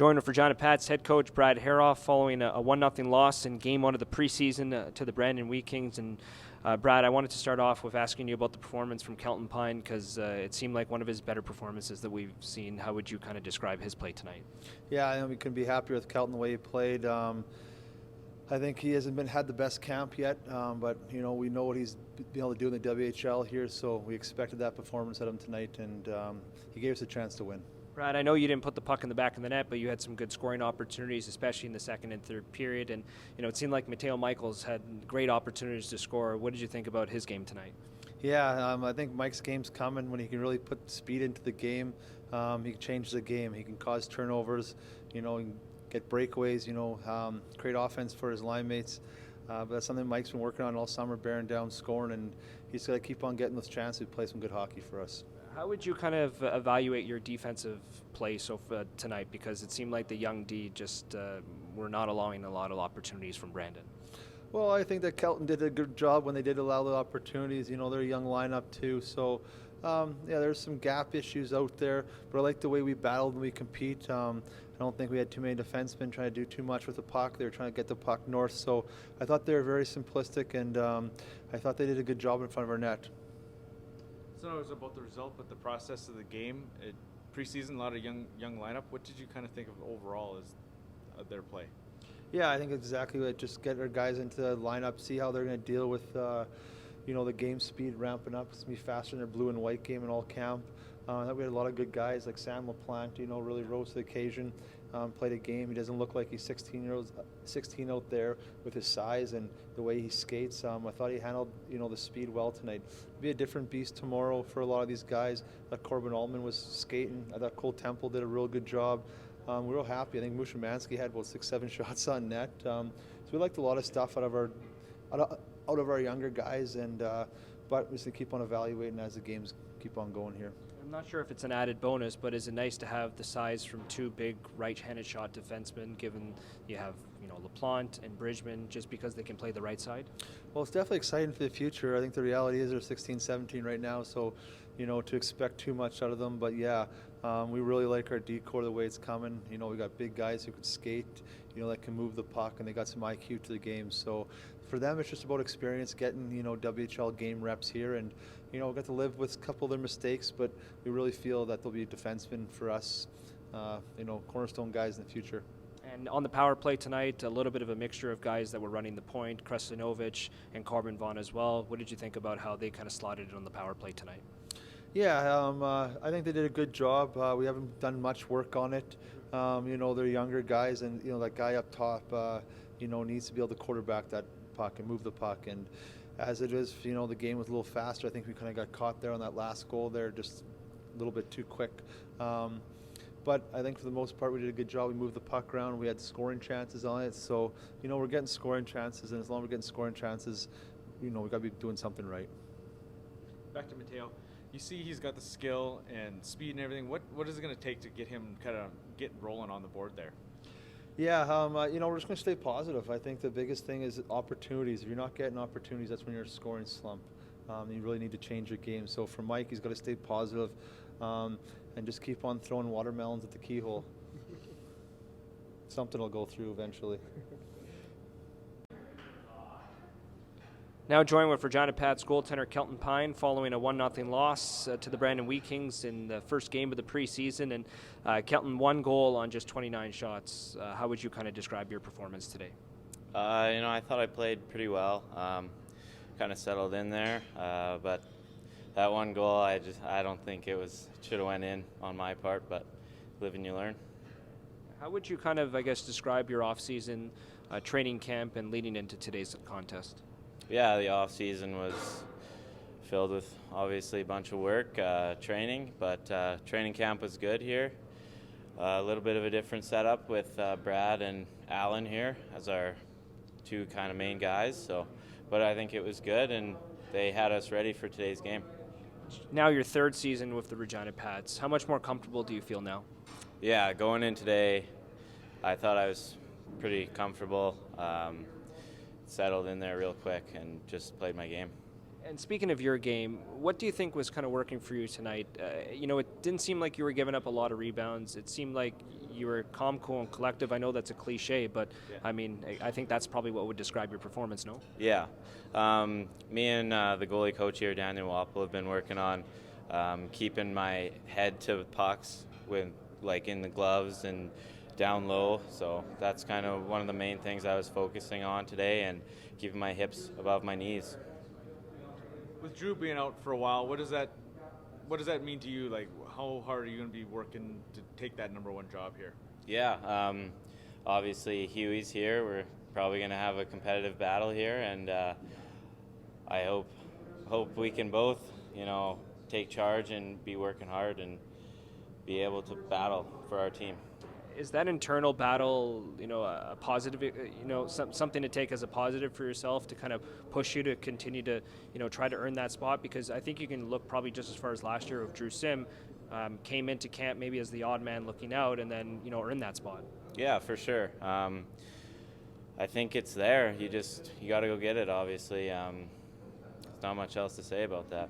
Joined with Regina Pat's head coach Brad Herauf following a 1-0 loss in Game 1 of the preseason to the Brandon Wheat Kings. And Brad, I wanted to start off with asking you about the performance from Kelton Pyne because it seemed like one of his better performances that we've seen. How would you kind of describe his play tonight? Yeah, I know we couldn't be happier with Kelton the way he played. I think he hasn't had the best camp yet, but we know what he's been able to do in the WHL here, so we expected that performance out of him tonight, and he gave us a chance to win. Brad, I know you didn't put the puck in the back of the net, but you had some good scoring opportunities, especially in the second and third period. And it seemed like Mateo Michaels had great opportunities to score. What did you think about his game tonight? Yeah, I think Mike's game's coming when he can really put speed into the game. He can change the game. He can cause turnovers. He can get breakaways. Create offense for his line mates. But that's something Mike's been working on all summer, bearing down, scoring, and he's got to keep on getting those chances to play some good hockey for us. How would you kind of evaluate your defensive play tonight? Because it seemed like the young D just were not allowing a lot of opportunities from Brandon. Well, I think that Kelton did a good job when they did allow the opportunities. They're a young lineup too. So, there's some gap issues out there. But I like the way we battled and we compete. I don't think we had too many defensemen trying to do too much with the puck. They were trying to get the puck north. So I thought they were very simplistic, and I thought they did a good job in front of our net. It's not always about the result, but the process of the game. Preseason, a lot of young lineup. What did you kind of think of overall as their play? Yeah, I think exactly what. Just get our guys into the lineup, see how they're going to deal with, the game speed ramping up. It's going to be faster in their blue and white game in all camp. We had a lot of good guys like Sam LaPlante, really rose to the occasion, played a game. He doesn't look like he's 16 out there with his size and the way he skates. I thought he handled, the speed well tonight. It'll be a different beast tomorrow for a lot of these guys. I thought Corbin Allman was skating. I thought Cole Temple did a real good job. We're real happy. I think Mushimansky had about 6-7 shots on net. So we liked a lot of stuff out of our younger guys, and but we just need to keep on evaluating as the games keep on going here. I'm not sure if it's an added bonus, but is it nice to have the size from two big right-handed shot defensemen, given you have LaPlante and Bridgman, just because they can play the right side? Well, it's definitely exciting for the future. I think the reality is they're 16, 17 right now, so to expect too much out of them. But yeah, we really like our D-core the way it's coming. We got big guys who can skate, that can move the puck, and they got some IQ to the game. So for them, it's just about experience, getting WHL game reps here, and got to live with a couple of their mistakes. But we really feel that they'll be defensemen for us, cornerstone guys in the future. And on the power play tonight, a little bit of a mixture of guys that were running the point, Krestinovich and Corbin Vaughn as well. What did you think about how they kind of slotted it on the power play tonight? Yeah, I think they did a good job. We haven't done much work on it. They're younger guys, and that guy up top, needs to be able to quarterback that puck and move the puck. And as it is, the game was a little faster. I think we kind of got caught there on that last goal there, just a little bit too quick. But I think for the most part, we did a good job. We moved the puck around. We had scoring chances on it. So, we're getting scoring chances, and as long as we're getting scoring chances, we got to be doing something right. Back to Mateo. You see he's got the skill and speed and everything. What is it going to take to get him kind of get rolling on the board there? Yeah, we're just going to stay positive. I think the biggest thing is opportunities. If you're not getting opportunities, that's when you're in a scoring slump. You really need to change your game. So for Mike, he's got to stay positive and just keep on throwing watermelons at the keyhole. Something will go through eventually. Now joined with Regina Pat's goaltender Kelton Pyne following a 1-0 loss to the Brandon Wheat Kings in the first game of the preseason. And Kelton, 1 goal on just 29 shots. How would you kind of describe your performance today? I thought I played pretty well. Kind of settled in there, but that 1 goal, I don't think should have went in on my part. But live and you learn. How would you kind of, describe your off-season training camp and leading into today's contest? Yeah, the off season was filled with obviously a bunch of work, training, but training camp was good here. A little bit of a different setup with Brad and Alan here as our 2 kind of main guys. But I think it was good, and they had us ready for today's game. Now your 3rd season with the Regina Pats. How much more comfortable do you feel now? Yeah, going in today, I thought I was pretty comfortable. Settled in there real quick and just played my game. And speaking of your game, what do you think was kind of working for you tonight? It didn't seem like you were giving up a lot of rebounds. It seemed like you were calm, cool, and collective. I know that's a cliche, but Yeah. I mean, I think that's probably what would describe your performance, no? Yeah. Me and the goalie coach here, Daniel Wappel, have been working on keeping my head to pucks in the gloves and down low. So that's kind of one of the main things I was focusing on today, and keeping my hips above my knees. With Drew being out for a while, what does that mean to you? Like, how hard are you going to be working to take that number one job here? Yeah, obviously Huey's here. We're probably going to have a competitive battle here, and I hope we can both, take charge and be working hard and be able to battle for our team. Is that internal battle, a positive, something to take as a positive for yourself to kind of push you to continue to, try to earn that spot? Because I think you can look probably just as far as last year of Drew Sim, came into camp maybe as the odd man looking out, and then, earn that spot. Yeah, for sure. I think it's there. You got to go get it, obviously. There's not much else to say about that.